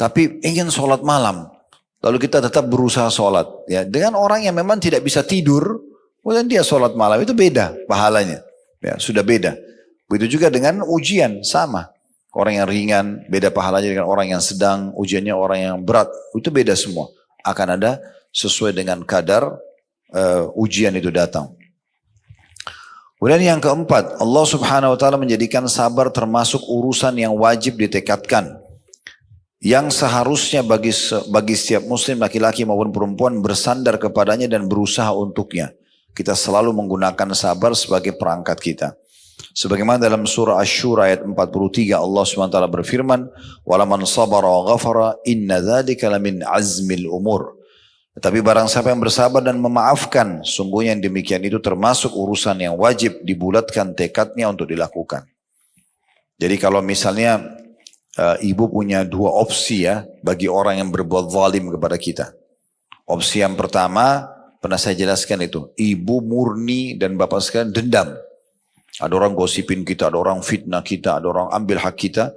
tapi ingin sholat malam. Lalu kita tetap berusaha sholat. Ya, dengan orang yang memang tidak bisa tidur, kemudian dia sholat malam, itu beda pahalanya. Ya, sudah beda. Begitu juga dengan ujian, sama. Orang yang ringan, beda pahalanya dengan orang yang sedang, ujiannya orang yang berat. Itu beda semua. Akan ada sesuai dengan kadar ujian itu datang. Kemudian yang keempat, Allah Subhanahu wa taala menjadikan sabar termasuk urusan yang wajib ditekadkan. Yang seharusnya bagi setiap muslim laki-laki maupun perempuan bersandar kepadanya dan berusaha untuknya. Kita selalu menggunakan sabar sebagai perangkat kita. Sebagaimana dalam surah Asy-Syura ayat 43 Allah Subhanahu wa taala berfirman, "Walaman sabara wa ghafara inna dzalika lamin azmil umur." Tetapi barang siapa yang bersabar dan memaafkan, sungguhnya yang demikian itu termasuk urusan yang wajib dibulatkan tekadnya untuk dilakukan. Jadi kalau misalnya ibu punya dua opsi ya bagi orang yang berbuat zalim kepada kita. Opsi yang pertama, pernah saya jelaskan itu, ibu murni dan bapak sekalian dendam. Ada orang gosipin kita, ada orang fitnah kita, ada orang ambil hak kita,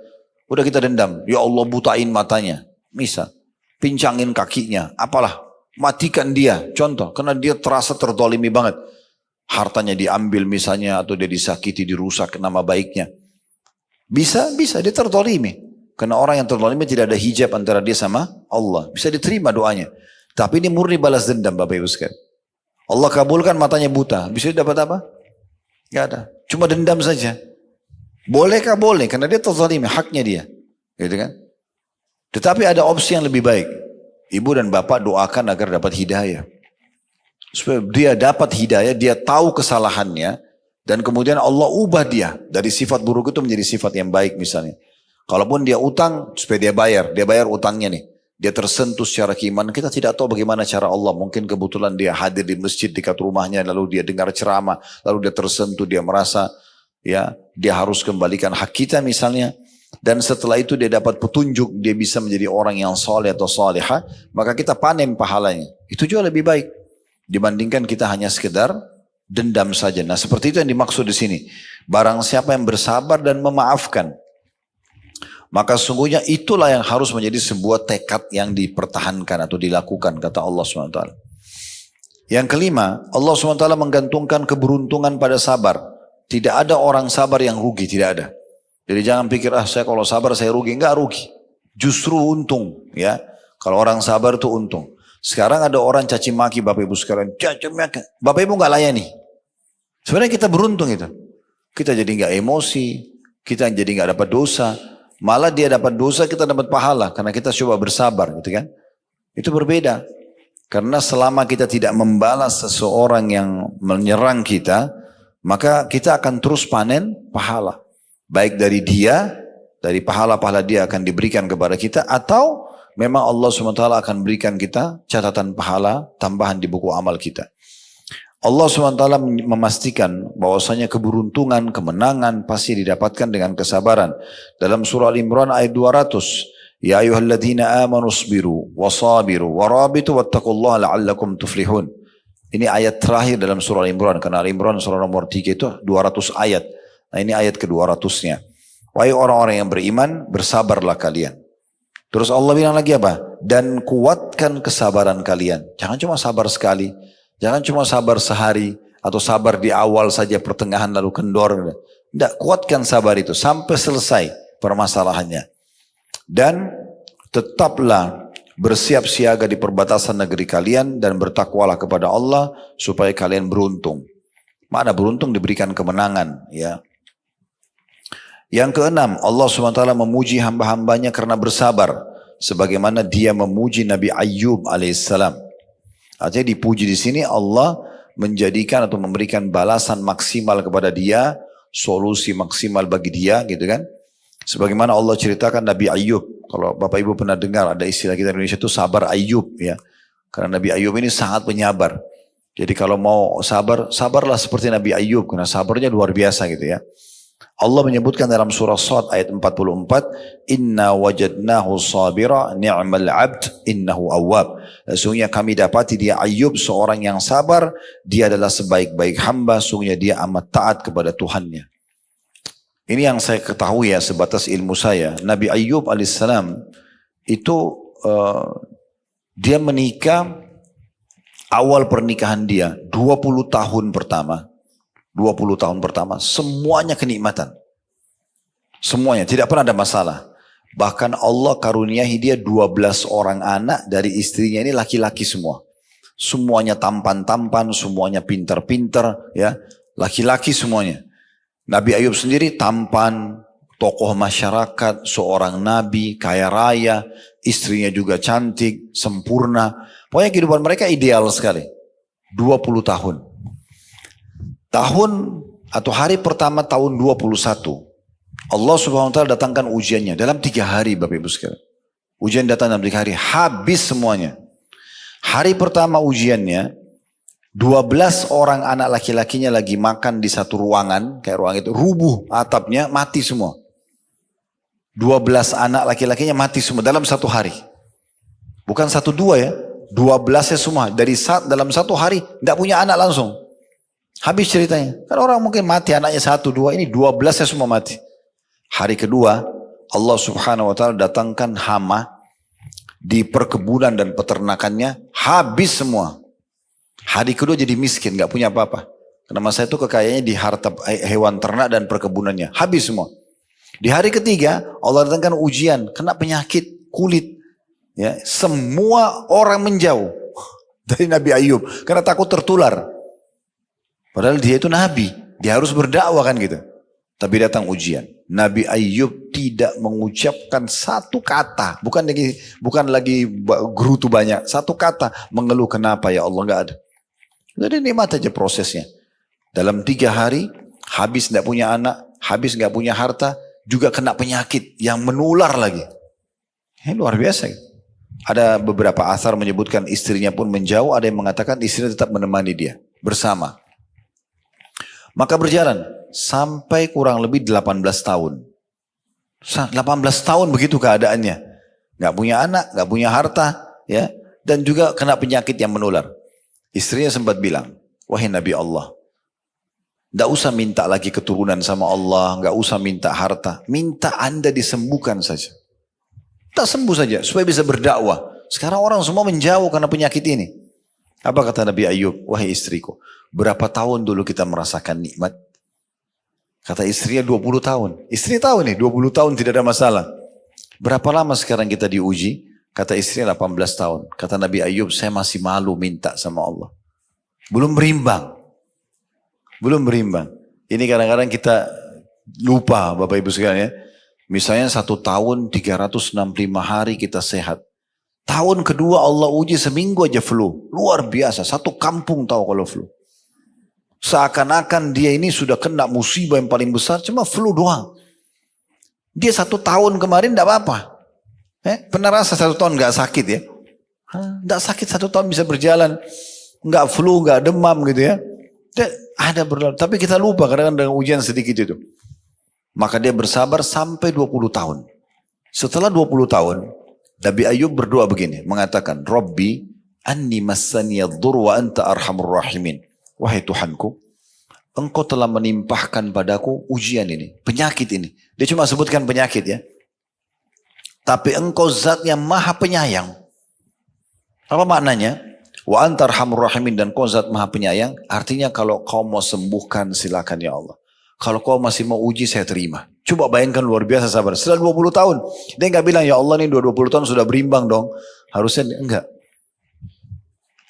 udah kita dendam. Ya Allah butain matanya, misal, pincangin kakinya, apalah. Matikan dia, contoh, karena dia terasa terdolimi banget. Hartanya diambil misalnya, atau dia disakiti, dirusak nama baiknya. Bisa dia terdolimi. Karena orang yang terdolimi tidak ada hijab antara dia sama Allah. Bisa diterima doanya. Tapi ini murni balas dendam Bapak Ibu sekalian. Allah kabulkan matanya buta. Bisa dapat apa? Gak ada. Cuma dendam saja. Bolehkah? Boleh. Karena dia terdolimi, haknya dia. Gitu kan? Tetapi ada opsi yang lebih baik. Ibu dan bapak doakan agar dapat hidayah. Supaya dia dapat hidayah, dia tahu kesalahannya. Dan kemudian Allah ubah dia. Dari sifat buruk itu menjadi sifat yang baik misalnya. Kalaupun dia utang, supaya dia bayar utangnya nih. Dia tersentuh secara keimanan. Kita tidak tahu bagaimana cara Allah. Mungkin kebetulan dia hadir di masjid dekat rumahnya. Lalu dia dengar ceramah. Lalu dia tersentuh, dia merasa ya dia harus kembalikan hak kita misalnya. Dan setelah itu dia dapat petunjuk, dia bisa menjadi orang yang soleh atau soleha, maka kita panen pahalanya. Itu juga lebih baik dibandingkan kita hanya sekedar dendam saja. Nah seperti itu yang dimaksud di sini. Barang siapa yang bersabar dan memaafkan, maka sungguhnya itulah yang harus menjadi sebuah tekad yang dipertahankan atau dilakukan, kata Allah SWT. Yang kelima, Allah SWT menggantungkan keberuntungan pada sabar. Tidak ada orang sabar yang rugi, tidak ada. Jadi jangan pikir, saya kalau sabar saya rugi. Enggak rugi. Justru untung. Ya, kalau orang sabar itu untung. Sekarang ada orang caci maki Bapak Ibu sekalian. Caci maki. Bapak Ibu enggak layani. Sebenarnya kita beruntung itu. Kita jadi enggak emosi. Kita jadi enggak dapat dosa. Malah dia dapat dosa, kita dapat pahala. Karena kita coba bersabar gitu kan. Itu berbeda. Karena selama kita tidak membalas seseorang yang menyerang kita, maka kita akan terus panen pahala. Baik dari dia, dari pahala-pahala dia akan diberikan kepada kita, atau memang Allah SWT akan berikan kita catatan pahala tambahan di buku amal kita. Allah SWT memastikan bahwasanya keberuntungan, kemenangan pasti didapatkan dengan kesabaran. Dalam surah Al-Imran ayat 200, Ya ayyuhalladzina amanu sabiru wasabiru warabitu wattaqullaha la'allakum tuflihun. Ini ayat terakhir dalam surah Al-Imran, karena Al-Imran surah nomor 3 itu 200 ayat. Nah ini ayat ke-200-nya. Wahai orang-orang yang beriman, bersabarlah kalian. Terus Allah bilang lagi apa? Dan kuatkan kesabaran kalian. Jangan cuma sabar sekali. Jangan cuma sabar sehari. Atau sabar di awal saja, pertengahan lalu kendor. Tidak, kuatkan sabar itu sampai selesai permasalahannya. Dan tetaplah bersiap siaga di perbatasan negeri kalian. Dan bertakwalah kepada Allah supaya kalian beruntung. Mana beruntung diberikan kemenangan, ya. Yang keenam, Allah SWT memuji hamba-hambanya karena bersabar. Sebagaimana dia memuji Nabi Ayyub alaihissalam. Artinya dipuji di sini Allah menjadikan atau memberikan balasan maksimal kepada dia. Solusi maksimal bagi dia gitu kan. Sebagaimana Allah ceritakan Nabi Ayyub. Kalau Bapak Ibu pernah dengar ada istilah kita di Indonesia itu sabar Ayyub ya. Karena Nabi Ayyub ini sangat penyabar. Jadi kalau mau sabar, sabarlah seperti Nabi Ayyub. Karena sabarnya luar biasa gitu ya. Allah menyebutkan dalam surah Shad ayat 44, Inna wajadnahu sabira ni'mal abd innahu awwab. Sesungguhnya kami dapati dia Ayyub seorang yang sabar, dia adalah sebaik-baik hamba, sesungguhnya dia amat taat kepada Tuhannya. Ini yang saya ketahui ya sebatas ilmu saya. Nabi Ayyub alaihissalam itu dia menikah, awal pernikahan dia 20 tahun pertama. 20 tahun pertama semuanya kenikmatan. Semuanya tidak pernah ada masalah. Bahkan Allah karuniai dia 12 orang anak dari istrinya ini laki-laki semua. Semuanya tampan-tampan, semuanya pintar-pintar ya, laki-laki semuanya. Nabi Ayyub sendiri tampan, tokoh masyarakat, seorang nabi, kaya raya, istrinya juga cantik, sempurna. Pokoknya kehidupan mereka ideal sekali. 20 tahun. Tahun atau hari pertama tahun 21, Allah Subhanahu wa taala datangkan ujiannya dalam 3 hari Bapak Ibu sekalian. Ujian datang dalam 3 hari, habis semuanya. Hari pertama ujiannya, 12 orang anak laki-lakinya lagi makan di satu ruangan, kayak ruang itu, rubuh atapnya, mati semua. 12 anak laki-lakinya mati semua dalam 1 hari. Bukan 1 2 ya, 12-nya semua. Dalam 1 hari, tidak punya anak langsung. Habis ceritanya. Kan orang mungkin mati anaknya 1 2, ini 12-nya semua mati. Hari kedua, Allah Subhanahu wa taala datangkan hama di perkebunan dan peternakannya, habis semua. Hari kedua jadi miskin, gak punya apa-apa. Karena masa itu kekayaannya di harta hewan ternak dan perkebunannya, habis semua. Di hari ketiga, Allah datangkan ujian, kena penyakit kulit. Ya, semua orang menjauh dari Nabi Ayyub karena takut tertular. Padahal dia itu nabi, dia harus berdakwah kan gitu. Tapi datang ujian. Nabi Ayyub tidak mengucapkan satu kata, bukan lagi gerutu banyak, satu kata mengeluh kenapa ya Allah, nggak ada. Jadi nikmat aja prosesnya. Dalam 3 hari habis nggak punya anak, habis nggak punya harta, juga kena penyakit yang menular lagi. Ini luar biasa. Ada beberapa asar menyebutkan istrinya pun menjauh, ada yang mengatakan istrinya tetap menemani dia bersama. Maka berjalan sampai kurang lebih 18 tahun. 18 tahun begitu keadaannya. Nggak punya anak, nggak punya harta, ya, dan juga kena penyakit yang menular. Istrinya sempat bilang, wahai Nabi Allah, nggak usah minta lagi keturunan sama Allah, nggak usah minta harta, minta Anda disembuhkan saja. Tak sembuh saja, supaya bisa berdakwah. Sekarang orang semua menjauh karena penyakit ini. Apa kata Nabi Ayub? Wahai istriku, berapa tahun dulu kita merasakan nikmat? Kata istrinya 20 tahun. Istri tahu nih 20 tahun tidak ada masalah. Berapa lama sekarang kita diuji? Kata istrinya 18 tahun. Kata Nabi Ayub, saya masih malu minta sama Allah. Belum berimbang. Belum berimbang. Ini kadang-kadang kita lupa Bapak Ibu sekalian ya. Misalnya 1 tahun 365 hari kita sehat. Tahun kedua Allah uji seminggu aja flu. Luar biasa. Satu kampung tahu kalau flu. Seakan-akan dia ini sudah kena musibah yang paling besar, cuma flu doang. Dia 1 tahun kemarin tidak apa-apa. Pernah rasa 1 tahun gak sakit ya? Tidak sakit 1 tahun bisa berjalan. Gak flu, gak demam gitu ya. Ada berlalu. Tapi kita lupa kadang-kadang dengan ujian sedikit itu. Maka dia bersabar sampai 20 tahun. Setelah 20 tahun, Nabi Ayub berdoa begini. Mengatakan, Rabbi anni massaniyaddur wa anta arhamur rahimin. Wahai Tuhanku, Engkau telah menimpahkan padaku ujian ini, penyakit ini. Dia cuma sebutkan penyakit ya. Tapi Engkau zat yang maha penyayang. Apa maknanya? Wa anta arhamur rahimin, dan Kau zat maha penyayang. Artinya kalau Kau mau sembuhkan silakan ya Allah. Kalau Kau masih mau uji saya terima. Coba bayangkan luar biasa sabar. Setelah 20 tahun. Dia nggak bilang ya Allah nih 20 tahun sudah berimbang dong. Harusnya enggak.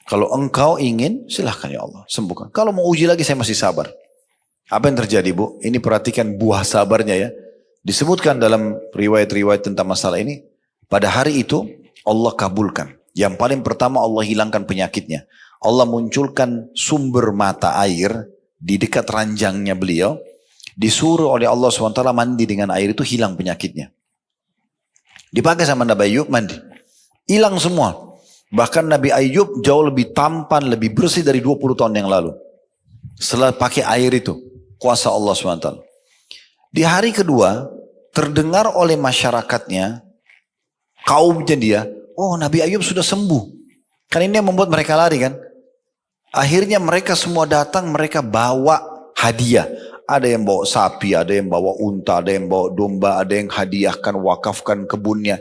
Kalau Engkau ingin, silahkan ya Allah, sembuhkan. Kalau mau uji lagi, saya masih sabar. Apa yang terjadi Bu? Ini perhatikan buah sabarnya ya. Disebutkan dalam riwayat-riwayat tentang masalah ini. Pada hari itu, Allah kabulkan. Yang paling pertama Allah hilangkan penyakitnya. Allah munculkan sumber mata air di dekat ranjangnya beliau. Disuruh oleh Allah SWT mandi dengan air itu, hilang penyakitnya. Dipakai sama Nabi Ayub, mandi. Hilang semua. Bahkan Nabi Ayub jauh lebih tampan, lebih bersih dari 20 tahun yang lalu. Setelah pakai air itu. Kuasa Allah SWT. Di hari kedua, terdengar oleh masyarakatnya, kaumnya dia, oh Nabi Ayub sudah sembuh. Kan ini yang membuat mereka lari kan. Akhirnya mereka semua datang, mereka bawa hadiah. Ada yang bawa sapi, ada yang bawa unta, ada yang bawa domba, ada yang hadiahkan, wakafkan kebunnya.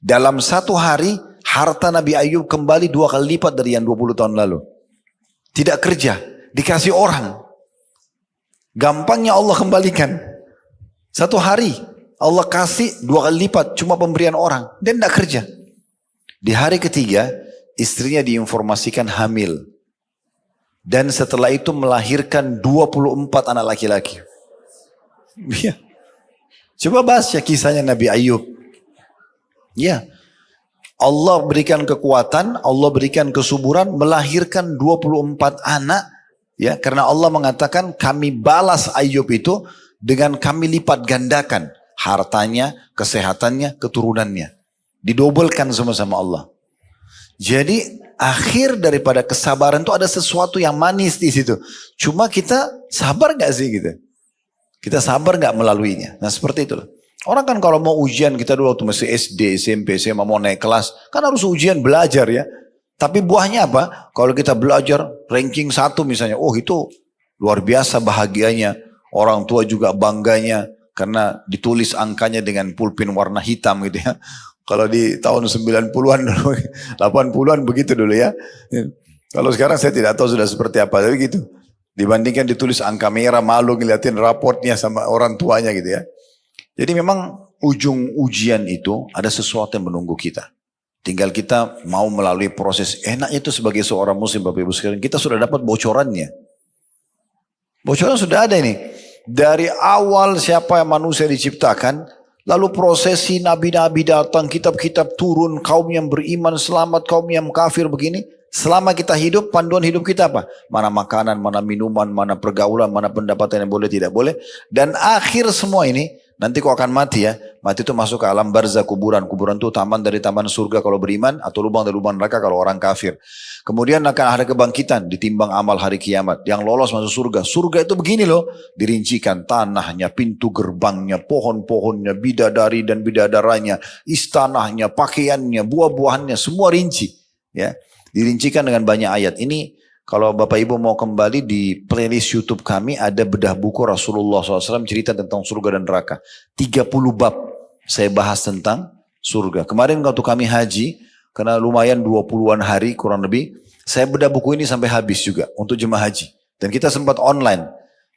Dalam 1 hari, harta Nabi Ayub kembali 2 kali lipat dari yang 20 tahun lalu. Tidak kerja, dikasih orang. Gampangnya Allah kembalikan. 1 hari, Allah kasih 2 kali lipat, cuma pemberian orang. Dan tidak kerja. Di hari ketiga, istrinya diinformasikan hamil. Dan setelah itu melahirkan 24 anak laki-laki. Ya. Coba bahas ya kisahnya Nabi Ayub. Ya. Allah berikan kekuatan, Allah berikan kesuburan, melahirkan 24 anak. Ya, karena Allah mengatakan kami balas Ayub itu dengan kami lipat gandakan hartanya, kesehatannya, keturunannya. Didobelkan sama Allah. Jadi akhir daripada kesabaran itu ada sesuatu yang manis di situ. Cuma kita sabar gak sih gitu? Kita sabar gak melaluinya? Nah seperti itulah. Orang kan kalau mau ujian, kita dulu waktu masih SD, SMP, SMA mau naik kelas, kan harus ujian belajar ya. Tapi buahnya apa? Kalau kita belajar ranking 1 misalnya, oh itu luar biasa bahagianya. Orang tua juga bangganya karena ditulis angkanya dengan pulpen warna hitam gitu ya. Kalau di tahun 90-an dulu, 80-an begitu dulu ya. Kalau sekarang saya tidak tahu sudah seperti apa, tapi gitu. Dibandingkan ditulis angka merah, malu ngeliatin raportnya sama orang tuanya gitu ya. Jadi memang ujung ujian itu ada sesuatu yang menunggu kita. Tinggal kita mau melalui proses. Enaknya itu sebagai seorang muslim Bapak Ibu sekalian, kita sudah dapat bocorannya. Bocoran sudah ada ini. Dari awal siapa yang manusia diciptakan, lalu prosesi nabi-nabi datang, kitab-kitab turun, kaum yang beriman selamat, kaum yang kafir begini. Selama kita hidup, panduan hidup kita apa? Mana makanan, mana minuman, mana pergaulan, mana pendapatan yang boleh, tidak boleh. Dan akhir semua ini, Nanti kau akan mati ya. Mati itu masuk ke alam barzah kuburan. Kuburan itu taman dari taman surga kalau beriman, atau lubang dari lubang neraka kalau orang kafir. Kemudian akan ada kebangkitan, ditimbang amal hari kiamat. Yang lolos masuk surga. Surga itu begini loh. Dirincikan tanahnya, pintu gerbangnya, pohon-pohonnya, bidadari dan bidadaranya, istanahnya, pakaiannya, buah-buahannya, semua rinci. Ya, dirincikan dengan banyak ayat. Ini kalau Bapak Ibu mau kembali di playlist YouTube kami ada bedah buku Rasulullah SAW cerita tentang surga dan neraka. 30 bab saya bahas tentang surga. Kemarin waktu kami haji, karena lumayan 20-an hari kurang lebih, saya bedah buku ini sampai habis juga untuk jemaah haji. Dan kita sempat online.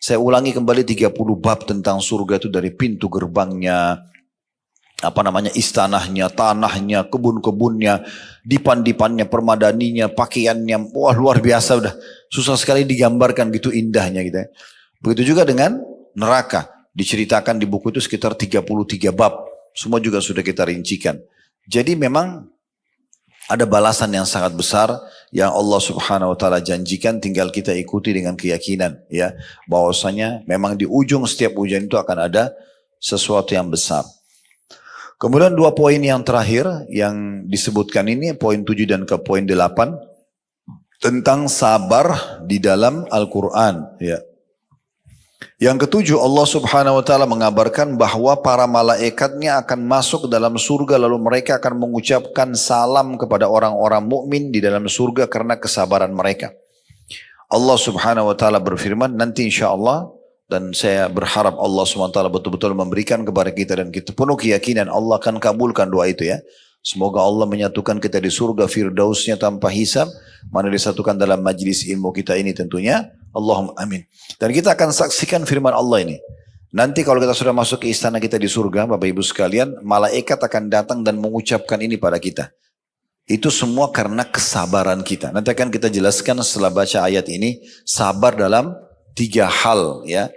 Saya ulangi kembali 30 bab tentang surga itu dari pintu gerbangnya, istanahnya, tanahnya, kebun-kebunnya, dipan-dipannya, permadaninya, pakaiannya, wah luar biasa udah. Susah sekali digambarkan gitu indahnya gitu ya. Begitu juga dengan neraka. Diceritakan di buku itu sekitar 33 bab. Semua juga sudah kita rincikan. Jadi memang ada balasan yang sangat besar yang Allah Subhanahu wa taala janjikan, tinggal kita ikuti dengan keyakinan ya, bahwasanya memang di ujung setiap ujian itu akan ada sesuatu yang besar. Kemudian 2 poin yang terakhir yang disebutkan ini, poin 7 dan ke poin 8, tentang sabar di dalam Al-Quran. Ya. Yang ketujuh, Allah Subhanahu wa taala mengabarkan bahwa para malaikatnya akan masuk dalam surga, lalu mereka akan mengucapkan salam kepada orang-orang mukmin di dalam surga karena kesabaran mereka. Allah Subhanahu wa taala berfirman, nanti insyaAllah, dan saya berharap Allah SWT betul-betul memberikan kepada kita dan kita penuh keyakinan Allah akan kabulkan doa itu ya. Semoga Allah menyatukan kita di surga firdausnya tanpa hisab, mana disatukan dalam majlis ilmu kita ini tentunya. Allahumma amin. Dan kita akan saksikan firman Allah ini. Nanti kalau kita sudah masuk ke istana kita di surga, Bapak Ibu sekalian, malaikat akan datang dan mengucapkan ini pada kita. Itu semua karena kesabaran kita. Nanti akan kita jelaskan setelah baca ayat ini, sabar dalam 3 hal ya.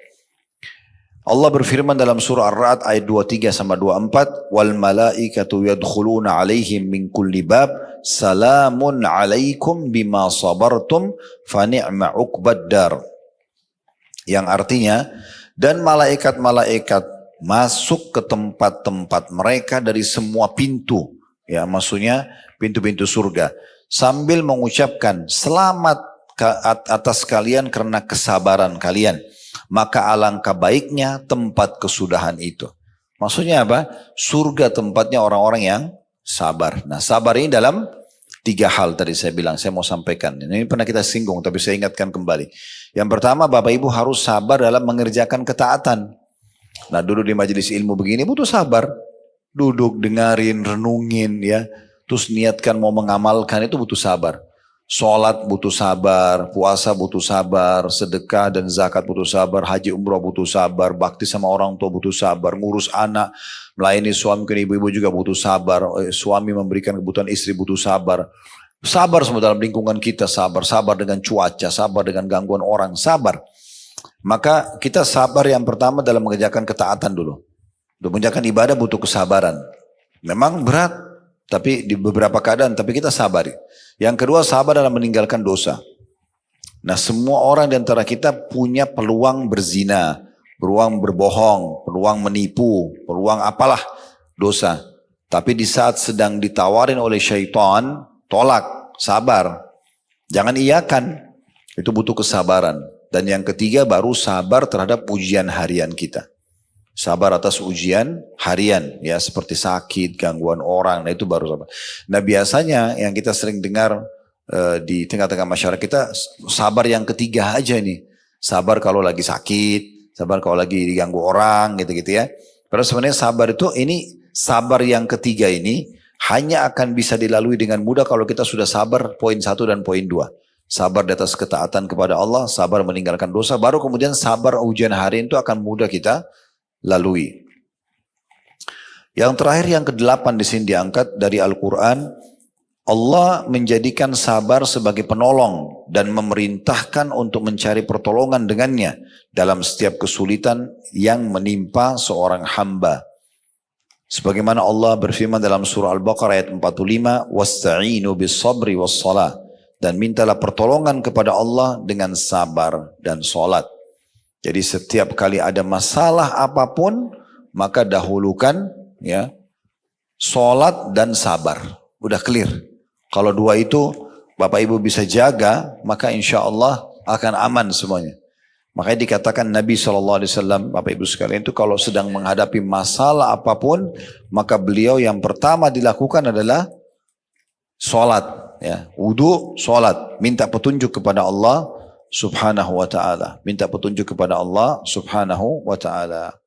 Allah berfirman dalam surah Ar-Ra'd ayat 23 sampai 24, wal malaikatu yadkhuluna alaihim min kulli bab salamun alaikum bima sabartum fa ni'ma uqbad dar. Yang artinya, dan malaikat-malaikat masuk ke tempat-tempat mereka dari semua pintu, ya maksudnya pintu-pintu surga, sambil mengucapkan selamat atas kalian karena kesabaran kalian. Maka alangkah baiknya tempat kesudahan itu. Maksudnya apa? Surga tempatnya orang-orang yang sabar. Nah, sabar ini dalam 3 hal tadi saya bilang, saya mau sampaikan. Ini pernah kita singgung tapi saya ingatkan kembali. Yang pertama, Bapak Ibu harus sabar dalam mengerjakan ketaatan. Nah, duduk di majelis ilmu begini butuh sabar. Duduk, dengarin, renungin ya. Terus niatkan mau mengamalkan itu butuh sabar. Sholat butuh sabar, puasa butuh sabar, sedekah dan zakat butuh sabar, haji umrah butuh sabar, bakti sama orang tua butuh sabar, ngurus anak, melayani suami dan ibu-ibu juga butuh sabar, suami memberikan kebutuhan istri butuh sabar. Sabar semua dalam lingkungan kita, sabar dengan cuaca, sabar dengan gangguan orang, sabar. Maka kita sabar yang pertama dalam mengerjakan ketaatan dulu. Untuk mengerjakan ibadah butuh kesabaran. Memang berat, tapi di beberapa keadaan, tapi kita sabar. Yang kedua, sabar dalam meninggalkan dosa. Nah, semua orang di antara kita punya peluang berzina, peluang berbohong, peluang menipu, peluang apalah dosa. Tapi di saat sedang ditawarin oleh syaitan, tolak, sabar. Jangan iyakan, itu butuh kesabaran. Dan yang ketiga baru sabar terhadap ujian harian kita. Sabar atas ujian harian, ya seperti sakit, gangguan orang, nah itu baru sabar. Nah biasanya yang kita sering dengar di tengah-tengah masyarakat kita, sabar yang ketiga aja nih. Sabar kalau lagi sakit, sabar kalau lagi diganggu orang gitu-gitu ya. Padahal sebenarnya sabar itu, ini sabar yang ketiga ini hanya akan bisa dilalui dengan mudah kalau kita sudah sabar poin 1 dan poin 2. Sabar di atas ketaatan kepada Allah, sabar meninggalkan dosa, baru kemudian sabar ujian harian itu akan mudah kita lalui. Yang terakhir yang ke-8 di sini diangkat dari Al-Quran, Allah menjadikan sabar sebagai penolong dan memerintahkan untuk mencari pertolongan dengannya dalam setiap kesulitan yang menimpa seorang hamba. Sebagaimana Allah berfirman dalam surah Al-Baqarah ayat 45, wasta'inu bis-sabri was-salah, dan mintalah pertolongan kepada Allah dengan sabar dan salat. Jadi setiap kali ada masalah apapun, maka dahulukan ya sholat dan sabar. Udah clear. Kalau dua itu Bapak Ibu bisa jaga, maka insya Allah akan aman semuanya. Makanya dikatakan Nabi SAW, Bapak Ibu sekalian itu kalau sedang menghadapi masalah apapun, maka beliau yang pertama dilakukan adalah sholat. Ya, wudu, sholat. Minta petunjuk kepada Allah subhanahu wa ta'ala. Minta petunjuk kepada Allah subhanahu wa ta'ala.